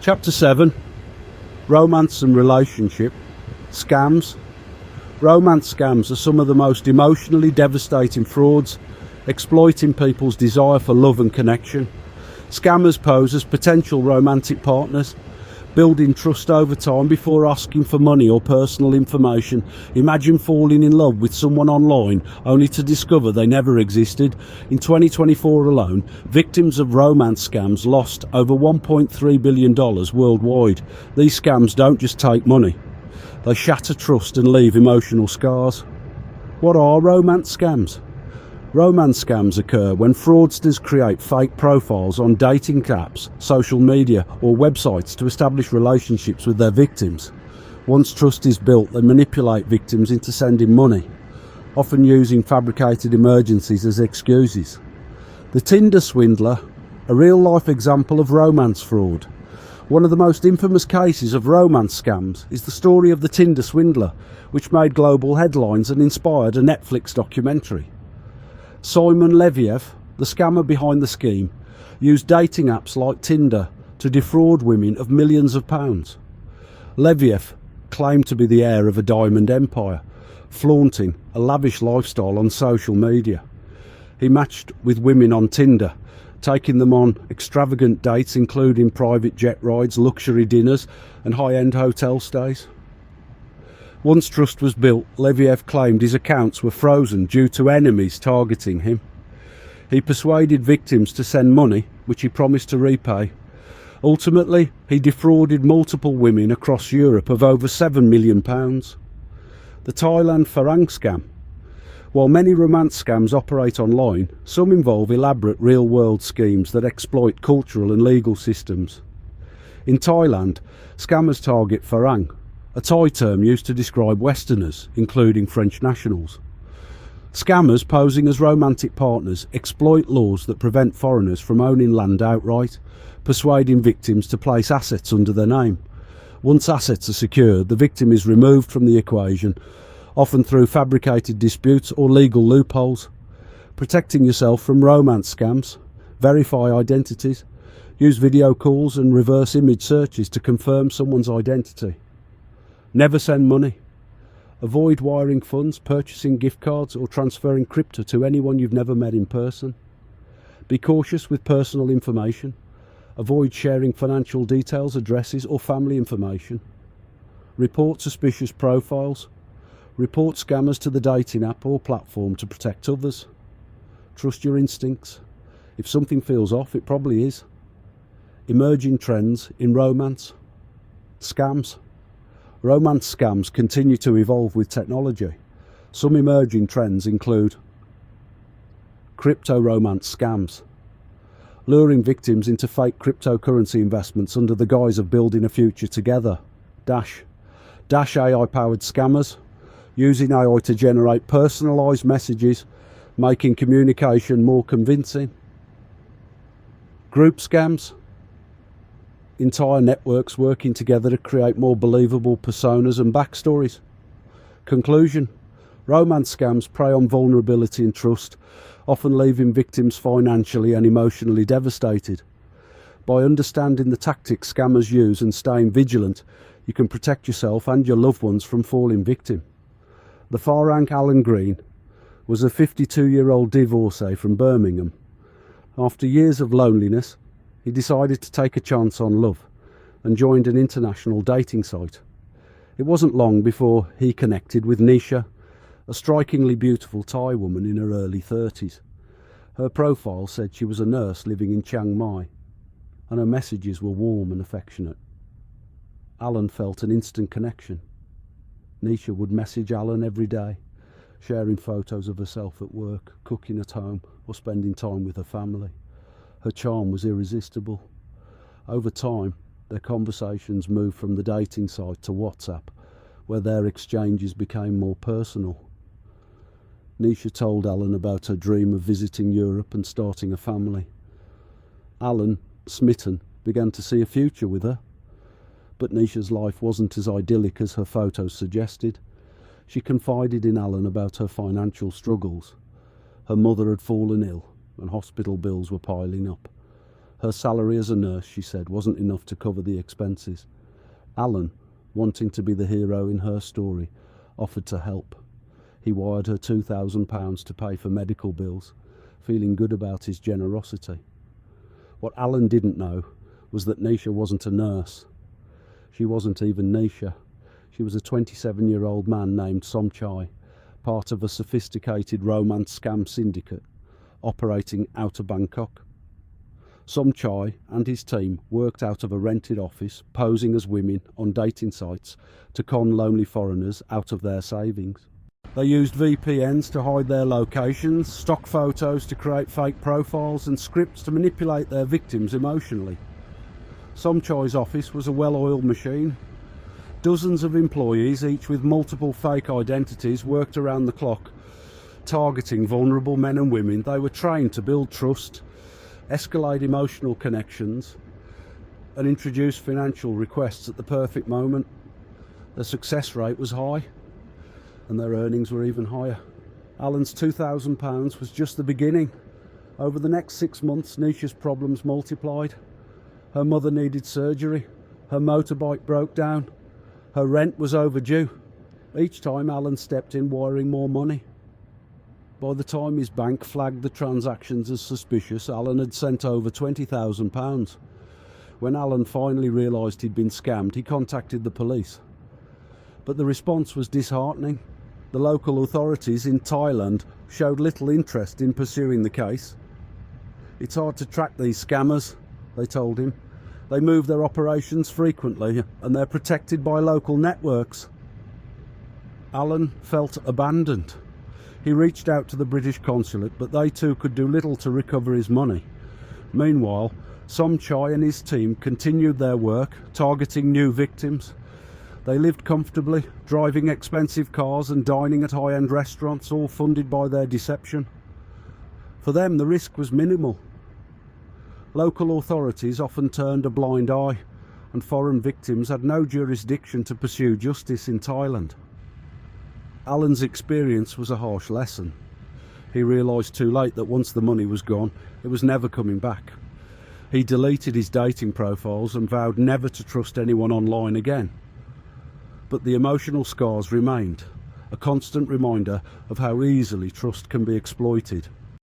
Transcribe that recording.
Chapter 7. Romance and Relationship. Scams. Romance scams are some of the most emotionally devastating frauds, exploiting people's desire for love and connection. Scammers pose as potential romantic partners, building trust over time before asking for money or personal information. Imagine falling in love with someone online only to discover they never existed. In 2024 alone, victims of romance scams lost over $1.3 billion worldwide. These scams don't just take money, they shatter trust and leave emotional scars. What are romance scams? Romance scams occur when fraudsters create fake profiles on dating apps, social media or websites to establish relationships with their victims. Once trust is built, they manipulate victims into sending money, often using fabricated emergencies as excuses. The Tinder Swindler, a real-life example of romance fraud. One of the most infamous cases of romance scams is the story of the Tinder Swindler, which made global headlines and inspired a Netflix documentary. Simon Leviev, the scammer behind the scheme, used dating apps like Tinder to defraud women of millions of pounds. Leviev claimed to be the heir of a diamond empire, flaunting a lavish lifestyle on social media. He matched with women on Tinder, taking them on extravagant dates including private jet rides, luxury dinners and high-end hotel stays. Once trust was built, Leviev claimed his accounts were frozen due to enemies targeting him. He persuaded victims to send money, which he promised to repay. Ultimately, he defrauded multiple women across Europe of over £7 million. The Thai Farang scam. While many romance scams operate online, some involve elaborate real-world schemes that exploit cultural and legal systems. In Thailand, scammers target Farang, a Thai term used to describe Westerners, including French nationals. Scammers posing as romantic partners exploit laws that prevent foreigners from owning land outright, persuading victims to place assets under their name. Once assets are secured, the victim is removed from the equation, often through fabricated disputes or legal loopholes. Protecting yourself from romance scams: verify identities, use video calls and reverse image searches to confirm someone's identity. Never send money. Avoid wiring funds, purchasing gift cards or transferring crypto to anyone you've never met in person. Be cautious with personal information. Avoid sharing financial details, addresses or family information. Report suspicious profiles. Report scammers to the dating app or platform to protect others. Trust your instincts. If something feels off, it probably is. Emerging trends in romance. Scams. Romance scams continue to evolve with technology. Some emerging trends include crypto romance scams, luring victims into fake cryptocurrency investments under the guise of building a future together. Dash AI-powered scammers, using AI to generate personalised messages, making communication more convincing. Group scams, entire networks working together to create more believable personas and backstories. Conclusion: romance scams prey on vulnerability and trust, often leaving victims financially and emotionally devastated. By understanding the tactics scammers use and staying vigilant, you can protect yourself and your loved ones from falling victim. The Farang Alan Green was a 52-year-old divorcee from Birmingham. After years of loneliness, he decided to take a chance on love and joined an international dating site. It wasn't long before he connected with Nisha, a strikingly beautiful Thai woman in her early 30s. Her profile said she was a nurse living in Chiang Mai, and her messages were warm and affectionate. Alan felt an instant connection. Nisha would message Alan every day, sharing photos of herself at work, cooking at home, or spending time with her family. Her charm was irresistible. Over time, their conversations moved from the dating site to WhatsApp, where their exchanges became more personal. Nisha told Alan about her dream of visiting Europe and starting a family. Alan, smitten, began to see a future with her. But Nisha's life wasn't as idyllic as her photos suggested. She confided in Alan about her financial struggles. Her mother had fallen ill and hospital bills were piling up. Her salary as a nurse, she said, wasn't enough to cover the expenses. Alan, wanting to be the hero in her story, offered to help. He wired her £2,000 to pay for medical bills, feeling good about his generosity. What Alan didn't know was that Nisha wasn't a nurse. She wasn't even Nisha. She was a 27-year-old man named Somchai, part of a sophisticated romance scam syndicate operating out of Bangkok. Somchai and his team worked out of a rented office, posing as women on dating sites to con lonely foreigners out of their savings. They used VPNs to hide their locations, stock photos to create fake profiles, and scripts to manipulate their victims emotionally. Somchai's office was a well-oiled machine. Dozens of employees, each with multiple fake identities, worked around the clock, targeting vulnerable men and women. They were trained to build trust, escalate emotional connections, and introduce financial requests at the perfect moment. Their success rate was high, and their earnings were even higher. Alan's £2,000 was just the beginning. Over the next 6 months, Nisha's problems multiplied. Her mother needed surgery. Her motorbike broke down. Her rent was overdue. Each time Alan stepped in, wiring more money. By the time his bank flagged the transactions as suspicious, Alan had sent over £20,000. When Alan finally realised he'd been scammed, he contacted the police. But the response was disheartening. The local authorities in Thailand showed little interest in pursuing the case. It's hard to track these scammers, they told him. They move their operations frequently and they're protected by local networks. Alan felt abandoned. He reached out to the British consulate, but they too could do little to recover his money. Meanwhile, Somchai and his team continued their work, targeting new victims. They lived comfortably, driving expensive cars and dining at high-end restaurants, all funded by their deception. For them, the risk was minimal. Local authorities often turned a blind eye, and foreign victims had no jurisdiction to pursue justice in Thailand. Alan's experience was a harsh lesson. He realised too late that once the money was gone, it was never coming back. He deleted his dating profiles and vowed never to trust anyone online again. But the emotional scars remained, a constant reminder of how easily trust can be exploited.